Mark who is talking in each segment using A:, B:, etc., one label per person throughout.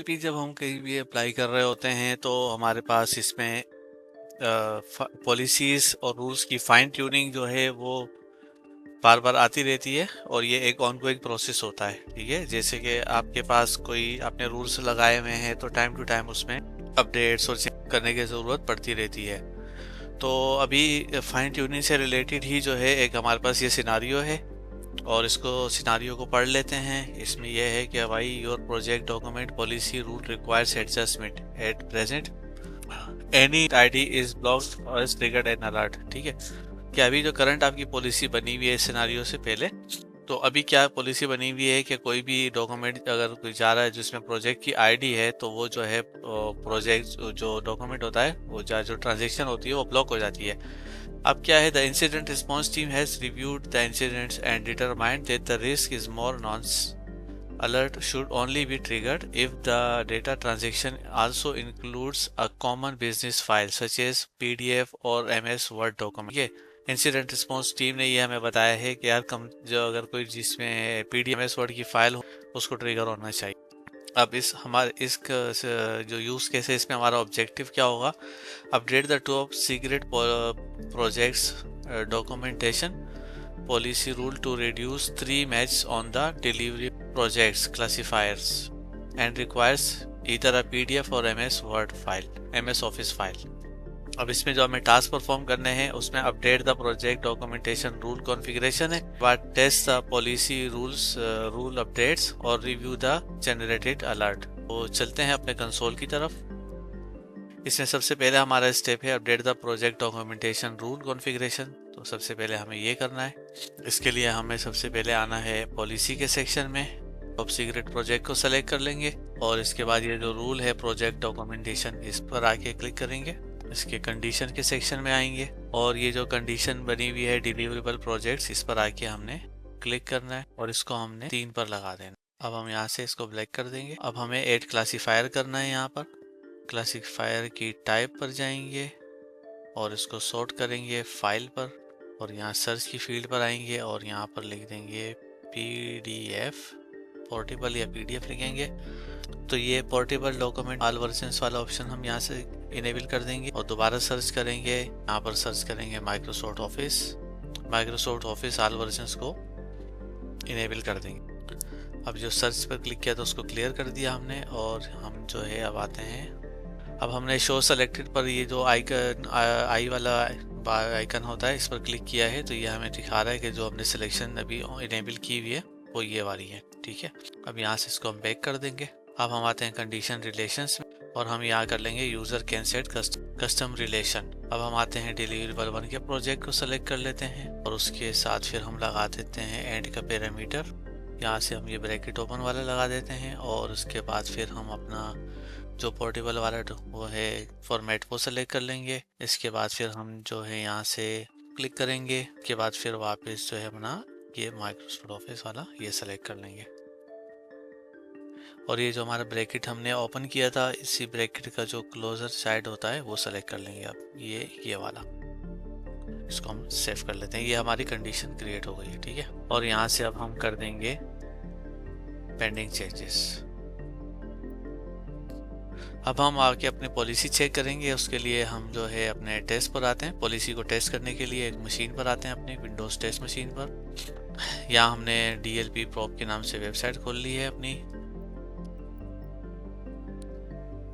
A: DLP जब हम कहीं भी अप्लाई कर रहे होते हैं तो हमारे पास इसमें पॉलिसीज और रूल्स की फाइन ट्यूनिंग जो है वो बार बार आती रहती है और ये एक ऑनगोइंग प्रोसेस होता है। ठीक है, जैसे कि आपके पास कोई आपने रूल्स लगाए हुए हैं तो टाइम टू टाइम उसमें अपडेट्स और चेंज करने की ज़रूरत पड़ती रहती है। तो अभी फाइन ट्यूनिंग से रिलेटेड ही जो है एक हमारे पास ये सिनारियो है और इसको सिनारियो को पढ़ लेते हैं। इसमें यह है कि भाई your project document policy rule requires adjustment at present any ID is blocked और इज ट्रिगर्ड एन अलर्ट। ठीक है, कि अभी जो करंट आपकी पॉलिसी बनी हुई है सिनारियो से पहले, तो अभी क्या पॉलिसी बनी हुई है कि कोई भी डॉक्यूमेंट अगर कोई जा रहा है जिसमें प्रोजेक्ट की आईडी है तो वो जो है प्रोजेक्ट जो डॉक्यूमेंट होता है वो जो ट्रांजेक्शन होती है वो ब्लॉक हो जाती है। अब क्या है, the incident response team has reviewed the incidents and determined that the risk is more nonce alert should only be triggered if the data transaction also includes a common business file such as PDF or MS Word document। ये incident response team ने ये हमें बताया है कि यार कम जो अगर कोई जिसमें PDF MS Word की फाइल हो उसको ट्रिगर होना चाहिए। अब इस हमारे इस जो यूज़ केस है इसमें हमारा ऑब्जेक्टिव क्या होगा, update the top secret projects documentation policy rule to reduce 3 matches on the delivery projects classifiers and requires either a PDF or MS Word file, MS Office file। अब इसमें जो हमें task perform करने हैं उसमें update the project documentation rule configuration है, बाद test the policy rules rule updates और रिव्यू द जनरेटेड अलर्ट। तो चलते हैं अपने कंसोल की तरफ। इसमें सबसे पहले हमारा स्टेप है update the project documentation rule configuration. तो सबसे पहले हमें ये करना है। इसके लिए हमें सबसे पहले आना है पॉलिसी के सेक्शन में, टॉप सीक्रेट प्रोजेक्ट को सेलेक्ट कर लेंगे और इसके बाद ये जो रूल है प्रोजेक्ट डॉक्यूमेंटेशन इस पर आके क्लिक करेंगे। इसके कंडीशन के सेक्शन में आएंगे और ये जो कंडीशन बनी हुई है डिलीवरेबल प्रोजेक्ट्स इस पर आके हमने क्लिक करना है और इसको हमने 3 पर लगा देना। अब हम यहाँ से इसको ब्लैक कर देंगे। अब हमें ऐड क्लासीफायर करना है। यहाँ पर क्लासीफायर की टाइप पर जाएंगे और इसको सॉर्ट करेंगे फाइल पर और यहाँ सर्च की फील्ड पर आएंगे और यहाँ पर लिख देंगे PDF पोर्टेबल या PDF लिखेंगे। तो ये पोर्टेबल डॉक्यूमेंट ऑल वर्जन्स वाला ऑप्शन हम यहाँ से इनेबल कर देंगे और दोबारा सर्च करेंगे। यहाँ पर सर्च करेंगे माइक्रोसॉफ्ट ऑफिस ऑल वर्जन्स को इनेबल कर देंगे। अब जो सर्च पर क्लिक किया तो उसको क्लियर कर दिया हमने और हम जो है अब आते हैं। अब हमने शो सेलेक्टेड पर ये जो आइकन आई वाला आइकन होता है इस पर क्लिक किया है तो ये हमें दिखा रहा है कि जो हमने सिलेक्शन अभी इनेबल की हुई है वो ये वाली है। ठीक है, अब यहाँ से इसको हम बैक कर देंगे। अब हम आते हैं कंडीशन रिलेशंस में और हम यहाँ कर लेंगे user can set custom relation. अब हम आते हैं डिलीवरेबल 1 के प्रोजेक्ट को सेलेक्ट कर लेते हैं और उसके साथ फिर हम लगा देते हैं एंड का पैरामीटर। यहाँ से हम ये ब्रैकेट ओपन वाला लगा देते हैं और उसके बाद फिर हम अपना जो पोर्टेबल वाला वो है फॉर्मेट वो सेलेक्ट कर लेंगे। इसके बाद फिर हम जो है यहाँ से क्लिक करेंगे। उसके बाद फिर वापस जो है अपना ये माइक्रोसॉफ्ट ऑफिस वाला ये सेलेक्ट कर लेंगे और ये जो हमारा ब्रैकेट हमने ओपन किया था इसी ब्रैकेट का जो क्लोजर साइड होता है वो सेलेक्ट कर लेंगे। अब ये वाला इसको हम सेव कर लेते हैं। ये हमारी कंडीशन क्रिएट हो गई है। ठीक है, और यहाँ से अब हम कर देंगे पेंडिंग चेंजेस। अब हम आके अपनी पॉलिसी चेक करेंगे। उसके लिए हम जो है अपने टेस्ट पर आते हैं। पॉलिसी को टेस्ट करने के लिए एक मशीन पर आते हैं, अपनी विंडोज टेस्ट मशीन पर। यहाँ हमने DLP Prop के नाम से वेबसाइट खोल ली है अपनी।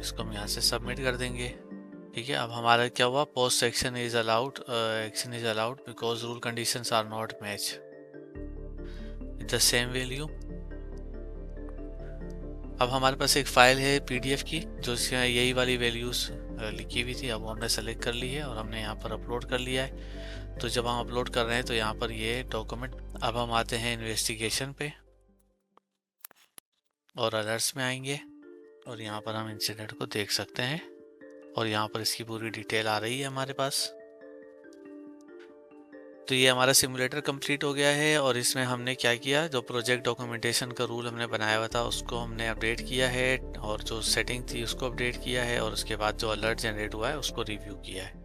A: इसको हम यहाँ से सबमिट कर देंगे। ठीक है, अब हमारा क्या हुआ, post action is allowed because rule conditions are not match the same value. अब हमारे पास एक फाइल है PDF की जो इसमें यही वाली वैल्यूज लिखी हुई थी। अब हमने सेलेक्ट कर ली है और हमने यहाँ पर अपलोड कर लिया है। तो जब हम अपलोड कर रहे हैं तो यहाँ पर ये डॉक्यूमेंट। अब हम आते हैं इन्वेस्टिगेशन पे और अलर्ट्स में आएंगे और यहाँ पर हम इंसिडेंट को देख सकते हैं और यहाँ पर इसकी पूरी डिटेल आ रही है हमारे पास। तो ये हमारा सिमुलेटर कंप्लीट हो गया है और इसमें हमने क्या किया, जो प्रोजेक्ट डॉक्यूमेंटेशन का रूल हमने बनाया हुआ था उसको हमने अपडेट किया है और जो सेटिंग थी उसको अपडेट किया है और उसके बाद जो अलर्ट जनरेट हुआ है उसको रिव्यू किया है।